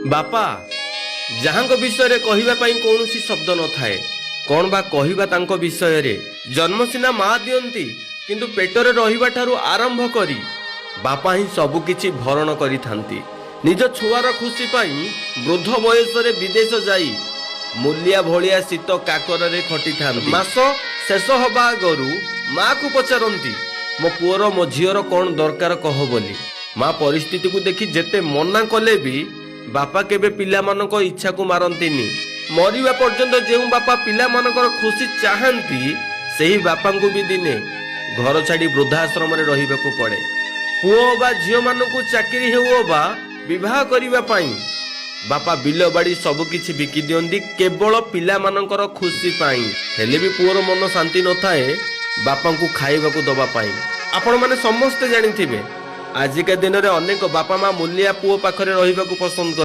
बापा जहां विषय कहवाई कौन शब्द न थाए कौन बा कहवा तांको विषय रे जन्म सिना माँ दियंती किंतु पेटरे रहिबा ठारू आरंभ करी बापा ही सबु किछि भरण करि थांती। निज छुआर खुशी पाई वृद्ध बयस रे विदेश जाई मूलिया भलिया शीत काकर रे खटी थांती। मास शेष हबा आगरु माँ को पचारती मो पुअर मो झीर कौन दरकार कह बोली। माँ परिस्थिति को देखी जेते मना कले भी बापा केबे पिला मानक इच्छा को मारंतीनी। मरिबा पर्यंत जे बापा पिला मानकर खुशी चाहती सही बापा को भी दिने घर छाड़ी वृद्धाश्रम रे रहिबाकू पड़े। पुओ बा झियो मानकू चाकरी हेउ बा विवाह करिबा पाई बापा बिल बाड़ी सब किछि बिकी दियंती केवल पिला मानकर खुशी पाई। हेले भी पुओर मन शांति न थाए बापा को खाइबाकू दबा पाई। आपण माने समस्त जानिथिबे आजिका दिन रे अनेक बापा माँ मूलिया पुओ पाखरे रहिबाकू पसंद कर।